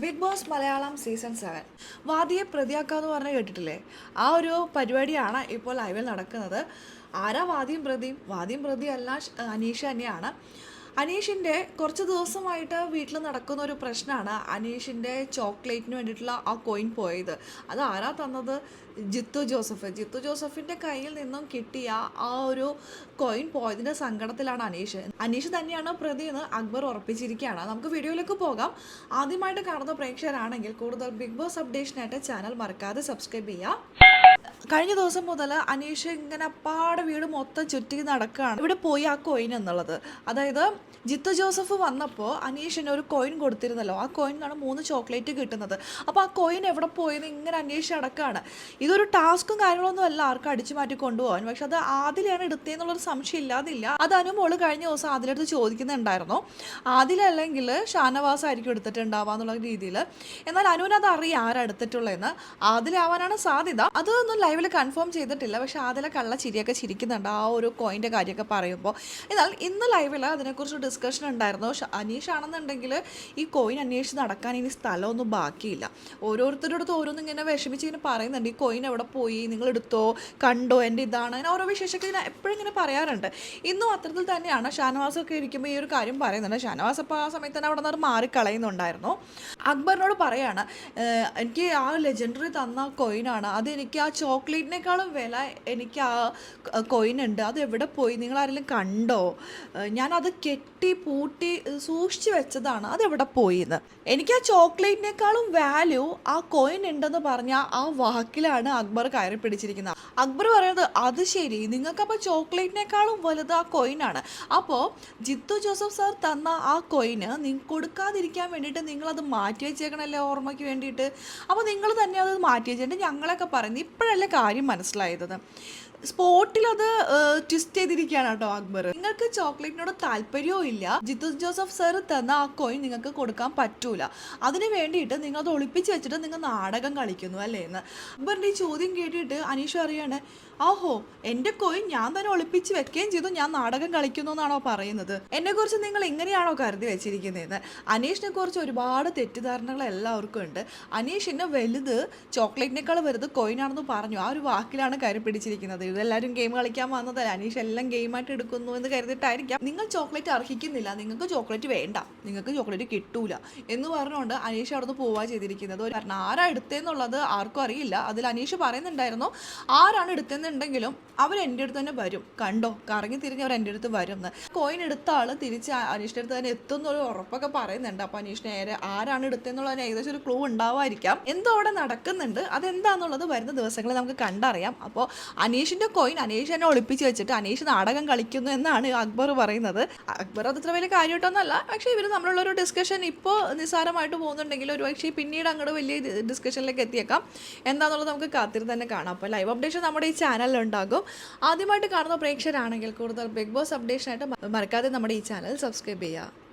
Big boss Malayalam season 7 വാദിയെ പ്രതിയാക്കാന്ന് പറഞ്ഞ് കേട്ടിട്ടില്ലേ? ആ ഒരു പരിപാടിയാണ് ഇപ്പോൾ ലൈവിൽ നടക്കുന്നത്. ആരാ വാദിയും പ്രതിയും? വാദിയും പ്രതിയും എല്ലാം അനീഷ് തന്നെയാണ്. അനീഷിൻ്റെ കുറച്ച് ദിവസമായിട്ട് വീട്ടിൽ നടക്കുന്ന ഒരു പ്രശ്നമാണ് അനീഷിൻ്റെ ചോക്ലേറ്റിന് വേണ്ടിയിട്ടുള്ള ആ കോയിൻ പോയത്. അത് ആരാ തന്നത്? ജിത്തു ജോസഫ്. ജിത്തു ജോസഫിൻ്റെ കയ്യിൽ നിന്നും കിട്ടിയ ആ ഒരു കോയിൻ പോയതിൻ്റെ സങ്കടത്തിലാണ് അനീഷ്. അനീഷ് തന്നെയാണ് പ്രതി എന്ന് അക്ബർ ഉറപ്പിച്ചിരിക്കുകയാണ്. നമുക്ക് വീഡിയോയിലേക്ക് പോകാം. ആദ്യമായിട്ട് കാണുന്ന പ്രേക്ഷകരാണെങ്കിൽ കൂടുതൽ ബിഗ് ബോസ് അപ്ഡേഷനായിട്ട് ചാനൽ മറക്കാതെ സബ്സ്ക്രൈബ് ചെയ്യുക. കഴിഞ്ഞ ദിവസം മുതൽ അനീഷ് ഇങ്ങനെ അപ്പാടെ വീട് മൊത്തം ചുറ്റി നടക്കുകയാണ് ഇവിടെ പോയി ആ കോയിൻ എന്നുള്ളത്. അതായത് ജിത്തു ജോസഫ് വന്നപ്പോൾ അനീഷിന് ഒരു കോയിൻ കൊടുത്തിരുന്നല്ലോ, ആ കോയിനാണ് 3 ചോക്ലേറ്റ് കിട്ടുന്നത്. അപ്പോൾ ആ കോയിൻ എവിടെ പോയെന്ന് ഇങ്ങനെ അന്വേഷിച്ച് നടക്കുകയാണ്. ഇതൊരു ടാസ്കും കാര്യങ്ങളൊന്നും അല്ല ആർക്കും അടിച്ചു മാറ്റി കൊണ്ടുപോകാൻ. പക്ഷെ അത് ആദിലാണ് എടുത്തതെന്നുള്ളൊരു സംശയം ഇല്ലാതില്ല. അത് അനുമോള് കഴിഞ്ഞ ദിവസം ആദിലടുത്ത് ചോദിക്കുന്നുണ്ടായിരുന്നു. ആദിലല്ലെങ്കിൽ ഷാനവാസ് ആയിരിക്കും എടുത്തിട്ടുണ്ടാവുക എന്നുള്ള രീതിയിൽ. എന്നാൽ അനുവിനത് അറിയാം ആരെടുത്തിട്ടുള്ളതെന്ന്. ആദിലാവാനാണ് സാധ്യത. അതൊന്നും ലൈവിൽ കൺഫേം ചെയ്തിട്ടില്ല. പക്ഷെ ആദിലെ കള്ള ചിരിയൊക്കെ ചിരിക്കുന്നുണ്ട് ആ ഒരു കോയിൻ്റെ കാര്യമൊക്കെ പറയുമ്പോൾ. എന്നാൽ ഇന്ന് ലൈവിൽ അതിനെക്കുറിച്ച് ഡിസ്കഷൻ ഉണ്ടായിരുന്നു. അനീഷ് ആണെന്നുണ്ടെങ്കിൽ ഈ കോയിൻ അന്വേഷിച്ച് നടക്കാൻ ഇനി സ്ഥലമൊന്നും ബാക്കിയില്ല. ഓരോരുത്തരുടെ അടുത്ത് ഓരോന്നും ഇങ്ങനെ വിഷമിച്ച് ഇങ്ങനെ പറയുന്നുണ്ട്, ഈ കോയിൻ എവിടെ പോയി, നിങ്ങൾ എടുത്തോ, കണ്ടോ, എൻ്റെ ഇതാണ്, അങ്ങനെ ഓരോ വിശേഷമൊക്കെ ഇങ്ങനെ എപ്പോഴും ഇങ്ങനെ പറയാറുണ്ട്. ഇന്നും അത്തരത്തിൽ തന്നെയാണ്. ഷാനവാസൊക്കെ ഇരിക്കുമ്പോൾ ഈ ഒരു കാര്യം പറയുന്നുണ്ട്. ഷാനവാസ് അപ്പോൾ ആ സമയത്ത് തന്നെ അവിടെ നിന്ന് മാറിക്കളയുന്നുണ്ടായിരുന്നു. അക്ബറിനോട് പറയാണ്, എനിക്ക് ആ ലെജൻഡറി തന്ന കോയിനാണ്, അതെനിക്ക് ആ ചോക്ലേറ്റിനേക്കാളും വില എനിക്ക് ആ കോയിൻ ഉണ്ട്, അത് എവിടെ പോയി, നിങ്ങൾ ആരെങ്കിലും കണ്ടോ, ഞാനത് കെട്ടി പൂട്ടി സൂക്ഷിച്ചു വെച്ചതാണ്, അതെവിടെ പോയിന്ന്. എനിക്ക് ആ ചോക്ലേറ്റിനേക്കാളും വാല്യൂ ആ കോയിൻ ഉണ്ടെന്ന് പറഞ്ഞ ആ വാക്കിലാണ് അക്ബർ കയറി പിടിച്ചിരിക്കുന്നത്. അക്ബർ പറയുന്നത്, അത് ശരി, നിങ്ങൾക്കപ്പോൾ ചോക്ലേറ്റിനേക്കാളും വലുത് ആ കോയിനാണ്. അപ്പോൾ ജിത്തു ജോസഫ് സാർ തന്ന ആ കോയിന് കൊടുക്കാതിരിക്കാൻ വേണ്ടിയിട്ട് നിങ്ങളത് മാറ്റി വെച്ചേക്കണല്ലേ ഓർമ്മയ്ക്ക് വേണ്ടിയിട്ട്. അപ്പോൾ നിങ്ങൾ തന്നെ അത് മാറ്റി വെച്ചിട്ട് ഞങ്ങളൊക്കെ പറയുന്നത് ഇപ്പോഴല്ലേ കാര്യം മനസ്സിലായത്. സ്പോട്ടിൽ അത് ട്വിസ്റ്റ് ചെയ്തിരിക്കുകയാണ് കേട്ടോ അക്ബർ. നിങ്ങൾക്ക് ചോക്ലേറ്റിനോട് താല്പര്യവും ഇല്ല, ജിത്തു ജോസഫ് സാർ തന്ന ആ കോയിൻ നിങ്ങൾക്ക് കൊടുക്കാൻ പറ്റൂല, അതിന് വേണ്ടിയിട്ട് നിങ്ങൾ അത് ഒളിപ്പിച്ച് വെച്ചിട്ട് നിങ്ങൾ നാടകം കളിക്കുന്നു അല്ലേ എന്ന്. അക്ബറിൻ്റെ ഈ ചോദ്യം കേട്ടിട്ട് അനീഷ് അറിയാണ്, ആഹോ, എൻ്റെ കോയിൻ ഞാൻ തന്നെ ഒളിപ്പിച്ച് വെക്കുകയും ചെയ്തു, ഞാൻ നാടകം കളിക്കുന്നു എന്നാണോ പറയുന്നത്? എന്നെക്കുറിച്ച് നിങ്ങൾ ഇങ്ങനെയാണോ കരുതി വെച്ചിരിക്കുന്നതെന്ന്. അനീഷിനെ കുറിച്ച് ഒരുപാട് തെറ്റിദ്ധാരണകൾ എല്ലാവർക്കും ഉണ്ട്. അനീഷിന് വലുത് ചോക്ലേറ്റിനേക്കാൾ വലുത് കോയിനാണെന്ന് പറഞ്ഞു, ആ ഒരു വാക്കിലാണ് കയറി പിടിച്ചിരിക്കുന്നത്. ഇതെല്ലാവരും ഗെയിം കളിക്കാൻ വന്നതല്ല, അനീഷ് എല്ലാം ഗെയിമായിട്ട് എടുക്കുന്നു എന്ന് കരുതിയിട്ടായിരിക്കാം. നിങ്ങൾ ചോക്ലേറ്റ് അർഹിക്കുന്നില്ല, നിങ്ങൾക്ക് ചോക്ലേറ്റ് വേണ്ട, നിങ്ങൾക്ക് ചോക്ലേറ്റ് കിട്ടൂല എന്ന് പറഞ്ഞുകൊണ്ട് അനീഷ് അവിടെ നിന്ന് പോവുക ചെയ്തിരിക്കുന്നത്. കാരണം ആരാ എടുത്തതെന്നുള്ളത് ആർക്കും അറിയില്ല. അതിൽ അനീഷ് പറയുന്നുണ്ടായിരുന്നു, ആരാണ് എടുത്തെന്നുണ്ടെങ്കിലും അവർ എൻ്റെ അടുത്ത് തന്നെ വരും, കണ്ടോ, കറങ്ങി തിരിഞ്ഞ് അവർ എൻ്റെ അടുത്ത് വരും എന്ന്. കോയിൻ എടുത്ത ആൾ തിരിച്ച് അനീഷിൻ്റെ അടുത്ത് തന്നെ എത്തുന്നൊരു ഉറപ്പൊക്കെ പറയുന്നുണ്ട്. അപ്പോൾ അനീഷ് നേരെ ആരാണ് എടുത്തതെന്നുള്ളതിന് ഏകദേശം ഒരു ക്ലൂ ഉണ്ടാവാതിരിക്കാം. എന്തോ അവിടെ നടക്കുന്നുണ്ട്, അതെന്താണെന്നുള്ളത് വരുന്ന ദിവസങ്ങളിൽ നമുക്ക് കണ്ടറിയാം. അപ്പോൾ അനീഷിൻ്റെ കോയിൻ അനീഷ് തന്നെ ഒളിപ്പിച്ച് വെച്ചിട്ട് അനീഷ് നാടകം കളിക്കുന്നു എന്നാണ് അക്ബർ പറയുന്നത്. അക്ബർ അത് ഇത്ര വലിയ കാര്യമായിട്ടൊന്നുമല്ല. പക്ഷേ ഇവർ നമ്മളുള്ളൊരു ഡിസ്കഷൻ ഇപ്പോൾ നിസ്സാരമായിട്ട് പോകുന്നുണ്ടെങ്കിൽ ഒരു പക്ഷേ പിന്നീട് അങ്ങോട്ട് വലിയ ഡിസ്കഷനിലേക്ക് എത്തിയേക്കാം. എന്താണെന്നുള്ളത് നമുക്ക് കാത്തിരുന്ന് തന്നെ കാണാം. അപ്പോൾ ലൈവ് അപ്ഡേഷൻ നമ്മുടെ ഈ ചാനലിലുണ്ടാകും. ആദ്യമായിട്ട് കാണുന്ന പ്രേക്ഷകരാണെങ്കിൽ കൂടുതൽ ബിഗ് ബോസ് അപ്ഡേഷനായിട്ട് മറക്കാതെ നമ്മുടെ ഈ ചാനൽ സബ്സ്ക്രൈബ് ചെയ്യുക.